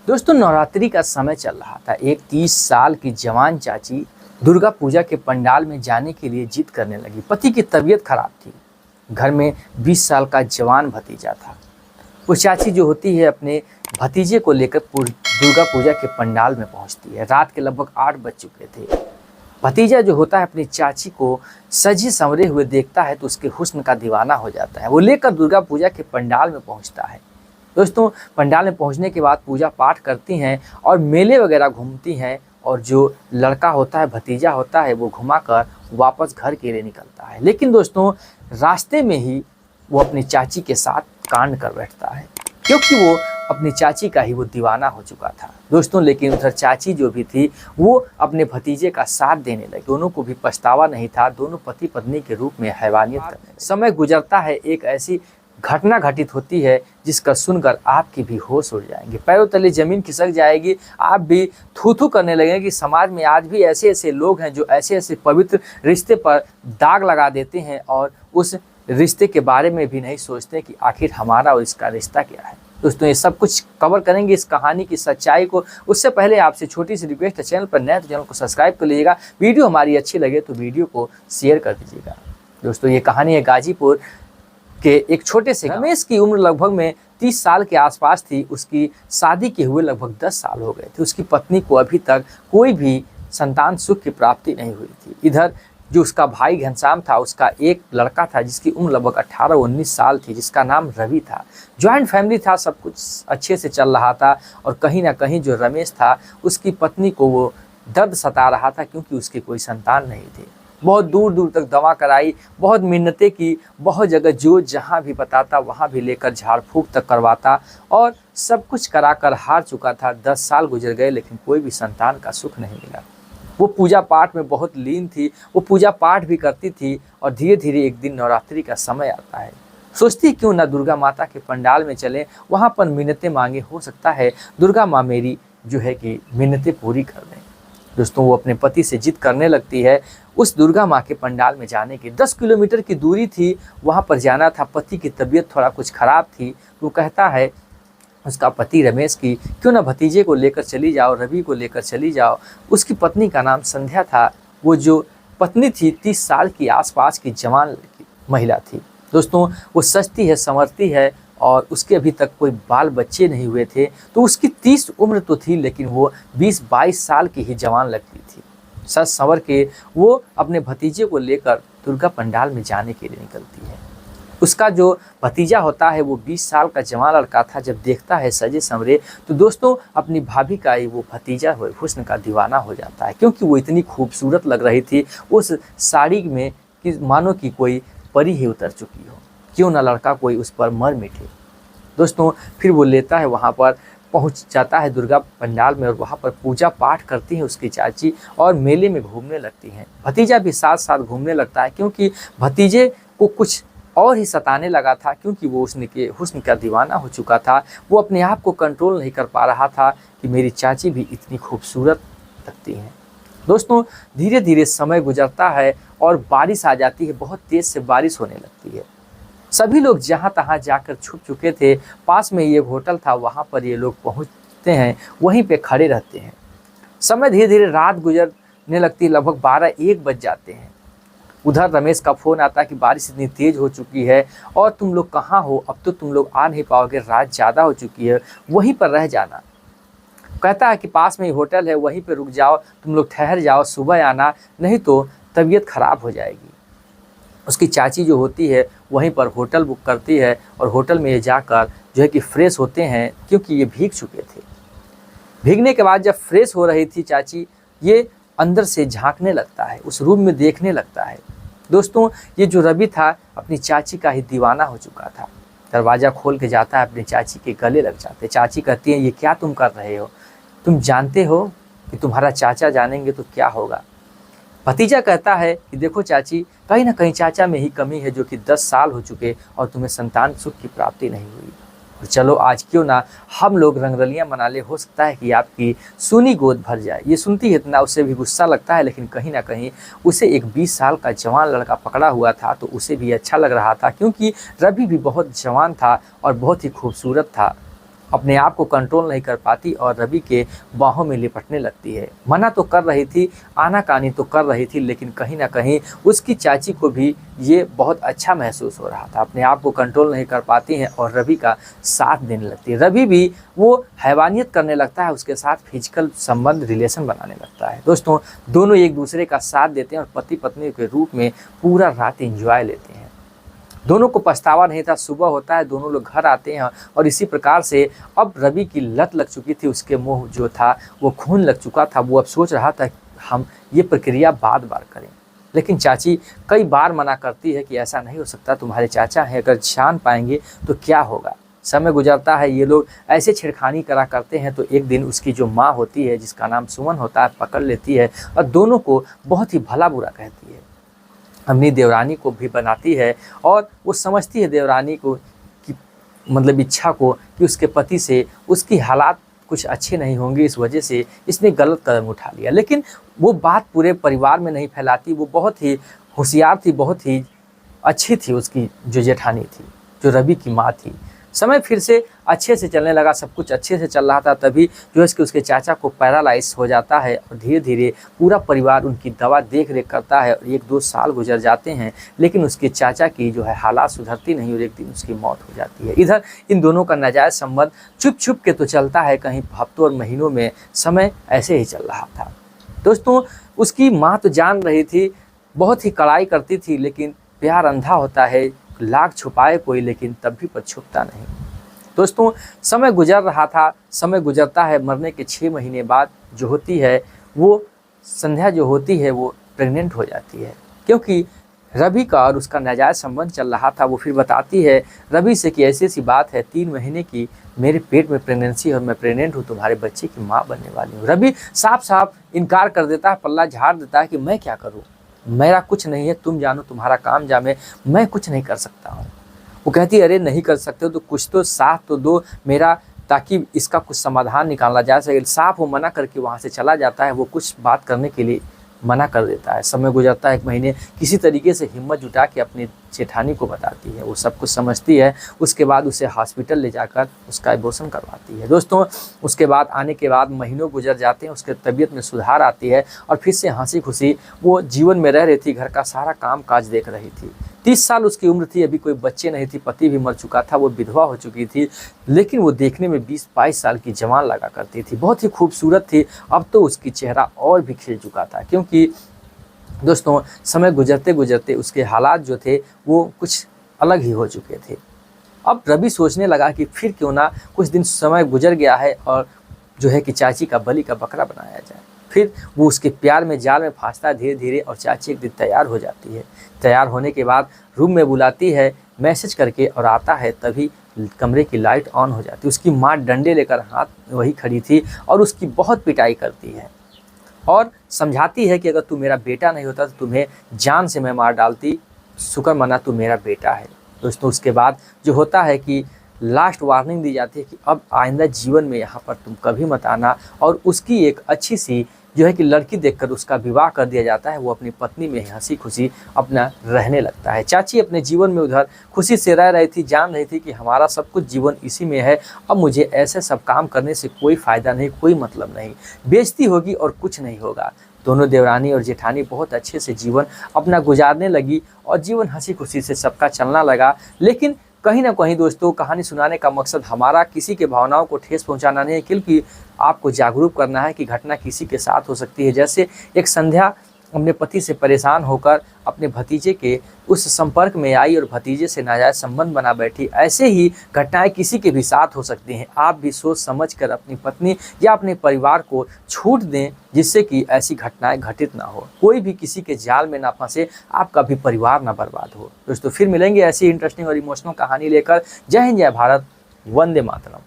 दोस्तों, नवरात्रि का समय चल रहा था। एक 30 साल की जवान चाची दुर्गा पूजा के पंडाल में जाने के लिए जिद करने लगी। पति की तबीयत खराब थी। घर में 20 साल का जवान भतीजा था। वो चाची जो होती है अपने भतीजे को लेकर दुर्गा पूजा के पंडाल में पहुंचती है। रात के लगभग 8 बज चुके थे। भतीजा जो होता है अपनी चाची को सजे संवरे हुए देखता है तो उसके हुस्न का दीवाना हो जाता है। वो लेकर दुर्गा पूजा के पंडाल में पहुंचता है। दोस्तों, पंडाल में पहुंचने के बाद पूजा पाठ करती हैं और मेले वगैरह घूमती हैं, और जो लड़का होता है, भतीजा होता है, वो घुमाकर वापस घर के लिए निकलता है। लेकिन दोस्तों, रास्ते में ही वो अपनी चाची के साथ कांड कर बैठता है, क्योंकि वो अपनी चाची का ही वो दीवाना हो चुका था। दोस्तों, लेकिन उधर चाची जो भी थी वो अपने भतीजे का साथ देने लगी। दोनों को भी पछतावा नहीं था। दोनों पति पत्नी के रूप में हैवानियत करने लगे। समय गुजरता है, एक ऐसी घटना घटित होती है जिसका सुनकर आपके भी होश उड़ जाएंगे, पैरों तले जमीन खिसक जाएगी। आप भी थू थू करने लगेंगे कि समाज में आज भी ऐसे ऐसे लोग हैं जो ऐसे ऐसे पवित्र रिश्ते पर दाग लगा देते हैं और उस रिश्ते के बारे में भी नहीं सोचते कि आखिर हमारा और इसका रिश्ता क्या है। दोस्तों, ये सब कुछ कवर करेंगे इस कहानी की सच्चाई को। उससे पहले आपसे छोटी सी रिक्वेस्ट है, चैनल पर नए तो चैनल को सब्सक्राइब कर लीजिएगा। वीडियो हमारी अच्छी लगे तो वीडियो को शेयर कर दीजिएगा। दोस्तों, ये कहानी है गाजीपुर के एक छोटे से रमेश की उम्र लगभग में 30 साल के आसपास थी। उसकी शादी के हुए लगभग 10 साल हो गए थे। उसकी पत्नी को अभी तक कोई भी संतान सुख की प्राप्ति नहीं हुई थी। इधर जो उसका भाई घनश्याम था, उसका एक लड़का था जिसकी उम्र लगभग 18-19 साल थी, जिसका नाम रवि था। जॉइंट फैमिली था, सब कुछ अच्छे से चल रहा था। और कहीं ना कहीं जो रमेश था, उसकी पत्नी को वो दर्द सता रहा था, क्योंकि उसके कोई संतान नहीं थे। बहुत दूर दूर तक दवा कराई, बहुत मिन्नतें की, बहुत जगह जो जहाँ भी बताता वहाँ भी लेकर झाड़ फूँक तक करवाता, और सब कुछ कराकर हार चुका था। 10 साल गुजर गए, लेकिन कोई भी संतान का सुख नहीं मिला। वो पूजा पाठ में बहुत लीन थी। वो पूजा पाठ भी करती थी, और धीरे धीरे एक दिन नवरात्रि का समय आता है। सोचती क्यों ना दुर्गा माता के पंडाल में चलें, वहाँ पर मिन्नतें मांगे, हो सकता है दुर्गा माँ मेरी जो है कि मिन्नतें पूरी कर दें। दोस्तों, वो अपने पति से जिद करने लगती है। उस दुर्गा माँ के पंडाल में जाने की 10 किलोमीटर की दूरी थी, वहाँ पर जाना था। पति की तबीयत थोड़ा कुछ ख़राब थी। वो कहता है उसका पति रमेश की, क्यों ना भतीजे को लेकर चली जाओ, रवि को लेकर चली जाओ। उसकी पत्नी का नाम संध्या था। वो जो पत्नी थी 30 साल की आसपास की जवान महिला थी। दोस्तों, वो सजती है, संवरती है, और उसके अभी तक कोई बाल बच्चे नहीं हुए थे। तो उसकी 30 उम्र तो थी, लेकिन वो 20-22 साल की ही जवान लगती थी। सज संवर के वो अपने भतीजे को लेकर दुर्गा पंडाल में जाने के लिए निकलती है। उसका जो भतीजा होता है वो 20 साल का जवान लड़का था। जब देखता है सजे संवरे, तो दोस्तों अपनी भाभी का ही वो भतीजा हुस्न का दीवाना हो जाता है, क्योंकि वो इतनी खूबसूरत लग रही थी उस साड़ी में कि मानो कि कोई परी ही उतर चुकी हो। क्यों ना लड़का कोई उस पर मर मिटे। दोस्तों, फिर वो लेता है, वहाँ पर पहुँच जाता है दुर्गा पंडाल में, और वहाँ पर पूजा पाठ करती है उसकी चाची, और मेले में घूमने लगती हैं। भतीजा भी साथ साथ घूमने लगता है, क्योंकि भतीजे को कुछ और ही सताने लगा था, क्योंकि वो उसके हुस्न का दीवाना हो चुका था। वो अपने आप को कंट्रोल नहीं कर पा रहा था कि मेरी चाची भी इतनी खूबसूरत लगती हैं। दोस्तों, धीरे धीरे समय गुजरता है और बारिश आ जाती है। बहुत तेज़ से बारिश होने लगती है। सभी लोग जहाँ तहाँ जाकर छुप चुके थे। पास में ये होटल था, वहाँ पर ये लोग पहुँचते हैं, वहीं पे खड़े रहते हैं। समय धीरे धीरे रात गुजरने लगती है, लगभग 12-1 बज जाते हैं। उधर रमेश का फ़ोन आता है कि बारिश इतनी तेज़ हो चुकी है और तुम लोग कहाँ हो, अब तो तुम लोग आ नहीं पाओगे, रात ज़्यादा हो चुकी है, वहीं पर रह जाना। कहता है कि पास में ही होटल है, वहीं पर रुक जाओ, तुम लोग ठहर जाओ, सुबह आना, नहीं तो तबीयत ख़राब हो जाएगी। उसकी चाची जो होती है वहीं पर होटल बुक करती है, और होटल में ये जाकर जो है कि फ्रेश होते हैं, क्योंकि ये भीग चुके थे। भीगने के बाद जब फ्रेश हो रही थी चाची, ये अंदर से झांकने लगता है, उस रूम में देखने लगता है। दोस्तों, ये जो रवि था अपनी चाची का ही दीवाना हो चुका था। दरवाज़ा खोल के जाता है, अपनी चाची के गले लग जाते। चाची कहती है, ये क्या तुम कर रहे हो? तुम जानते हो कि तुम्हारा चाचा जानेंगे तो क्या होगा? भतीजा कहता है कि देखो चाची, कहीं ना कहीं चाचा में ही कमी है, जो कि 10 साल हो चुके और तुम्हें संतान सुख की प्राप्ति नहीं हुई। और चलो आज क्यों ना हम लोग रंगरलियाँ मना ले, हो सकता है कि आपकी सूनी गोद भर जाए। ये सुनती है इतना उसे भी गुस्सा लगता है, लेकिन कहीं ना कहीं उसे एक 20 साल का जवान लड़का पकड़ा हुआ था, तो उसे भी अच्छा लग रहा था, क्योंकि रवि भी बहुत जवान था और बहुत ही खूबसूरत था। अपने आप को कंट्रोल नहीं कर पाती और रवि के बाहों में लिपटने लगती है। मना तो कर रही थी, आनाकानी तो कर रही थी, लेकिन कहीं ना कहीं उसकी चाची को भी ये बहुत अच्छा महसूस हो रहा था। अपने आप को कंट्रोल नहीं कर पाती हैं और रवि का साथ देने लगती है। रवि भी वो हैवानियत करने लगता है, उसके साथ फिजिकल संबंध रिलेशन बनाने लगता है। दोस्तों, दोनों एक दूसरे का साथ देते हैं और पति पत्नी के रूप में पूरा रात एंजॉय लेते हैं। दोनों को पछतावा नहीं था। सुबह होता है, दोनों लोग घर आते हैं और इसी प्रकार से अब रवि की लत लग चुकी थी, उसके मुंह जो था वो खून लग चुका था। वो अब सोच रहा था हम ये प्रक्रिया बार बार करें, लेकिन चाची कई बार मना करती है कि ऐसा नहीं हो सकता, तुम्हारे चाचा हैं, अगर जान पाएंगे तो क्या होगा। समय गुजरता है, ये लोग ऐसे छेड़खानी करा करते हैं, तो एक दिन उसकी जो माँ होती है, जिसका नाम सुमन होता है, पकड़ लेती है और दोनों को बहुत ही भला बुरा कहती है। अपनी देवरानी को भी बनाती है और वो समझती है देवरानी को कि मतलब इच्छा को कि उसके पति से उसकी हालात कुछ अच्छे नहीं होंगे, इस वजह से इसने गलत कदम उठा लिया। लेकिन वो बात पूरे परिवार में नहीं फैलाती। वो बहुत ही होशियार थी, बहुत ही अच्छी थी उसकी जो जेठानी थी, जो रवि की माँ थी। समय फिर से अच्छे से चलने लगा, सब कुछ अच्छे से चल रहा था। तभी जो है कि उसके चाचा को पैरालाइज हो जाता है और धीरे धीरे पूरा परिवार उनकी दवा देख रेख करता है और 1-2 साल गुजर जाते हैं, लेकिन उसके चाचा की जो है हालात सुधरती नहीं और एक दिन उसकी मौत हो जाती है। इधर इन दोनों का नाजायज़ संबंध छुप छुप के तो चलता है, कहीं हफ्तों और महीनों में समय ऐसे ही चल रहा था। दोस्तों, उसकी माँ तो जान रही थी, बहुत ही कड़ाई करती थी, लेकिन प्यार अंधा होता है, लाख छुपाए कोई लेकिन तब भी पर छुपता नहीं। दोस्तों, समय गुजर रहा था, समय गुजरता है। मरने के 6 महीने बाद जो होती है वो संध्या जो होती है वो प्रेग्नेंट हो जाती है, क्योंकि रवि का और उसका नाजायज़ संबंध चल रहा था। वो फिर बताती है रवि से कि ऐसी सी बात है, 3 महीने की मेरे पेट में प्रेगनेंसी और मैं प्रेग्नेंट हूँ, तुम्हारे बच्चे की माँ बनने वाली हूँ। रवि साफ साफ इनकार कर देता है, पल्ला झाड़ देता है कि मैं क्या करूँ, मेरा कुछ नहीं है, तुम जानो, तुम्हारा काम जामे, मैं कुछ नहीं कर सकता हूँ। वो कहती है अरे नहीं कर सकते हो तो कुछ तो साथ तो दो मेरा, ताकि इसका कुछ समाधान निकाला जा सके। साफ वो मना करके वहाँ से चला जाता है। वो कुछ बात करने के लिए मना कर देता है। समय गुजरता है, 1 महीने किसी तरीके से हिम्मत जुटा के अपनी जेठानी को बताती है। वो सब कुछ समझती है। उसके बाद उसे हॉस्पिटल ले जाकर उसका एबॉर्शन करवाती है। दोस्तों, उसके बाद आने के बाद महीनों गुजर जाते हैं, उसके तबीयत में सुधार आती है और फिर से हंसी खुशी वो जीवन में रह रही थी, घर का सारा काम काज देख रही थी। 30 साल उसकी उम्र थी, अभी कोई बच्चे नहीं थी, पति भी मर चुका था, वो विधवा हो चुकी थी, लेकिन वो देखने में 20-22 साल की जवान लगा करती थी, बहुत ही खूबसूरत थी। अब तो उसकी चेहरा और भी खिल चुका था, क्योंकि दोस्तों समय गुजरते गुजरते उसके हालात जो थे वो कुछ अलग ही हो चुके थे। अब रवि सोचने लगा कि फिर क्यों ना कुछ दिन समय गुजर गया है और जो है कि चाची का बलि का बकरा बनाया जाए। फिर वो उसके प्यार में जाल में फंसता है धीरे धीरे और चाची एक दिन तैयार हो जाती है। तैयार होने के बाद रूम में बुलाती है मैसेज करके और आता है, तभी कमरे की लाइट ऑन हो जाती है। उसकी माँ डंडे लेकर हाथ वही खड़ी थी और उसकी बहुत पिटाई करती है और समझाती है कि अगर तू मेरा बेटा नहीं होता तो तुम्हें जान से मैं मार डालती, शुक्र मना तू मेरा बेटा है। दोस्तों, उसके बाद जो होता है कि लास्ट वार्निंग दी जाती है कि अब आइंदा जीवन में यहाँ पर तुम कभी मत आना, और उसकी एक अच्छी सी जो है कि लड़की देखकर उसका विवाह कर दिया जाता है। वो अपनी पत्नी में हंसी खुशी अपना रहने लगता है। चाची अपने जीवन में उधर खुशी से रह रही थी, जान रही थी कि हमारा सब कुछ जीवन इसी में है, अब मुझे ऐसे सब काम करने से कोई फ़ायदा नहीं, कोई मतलब नहीं, बेइज्जती होगी और कुछ नहीं होगा। दोनों देवरानी और जेठानी बहुत अच्छे से जीवन अपना गुजारने लगी और जीवन हंसी खुशी से सबका चलना लगा। लेकिन कहीं ना कहीं दोस्तों, कहानी सुनाने का मकसद हमारा किसी के भावनाओं को ठेस पहुंचाना नहीं है, क्योंकि आपको जागरूक करना है कि घटना किसी के साथ हो सकती है। जैसे एक संध्या अपने पति से परेशान होकर अपने भतीजे के उस संपर्क में आई और भतीजे से नाजायज़ संबंध बना बैठी, ऐसे ही घटनाएं किसी के भी साथ हो सकती हैं। आप भी सोच समझ कर अपनी पत्नी या अपने परिवार को छूट दें, जिससे कि ऐसी घटनाएं घटित ना हो, कोई भी किसी के जाल में ना फंसे, आपका भी परिवार ना बर्बाद हो। दोस्तों, फिर मिलेंगे ऐसी इंटरेस्टिंग और इमोशनल कहानी लेकर। जय हिंद, जय भारत, वंदे मातरम।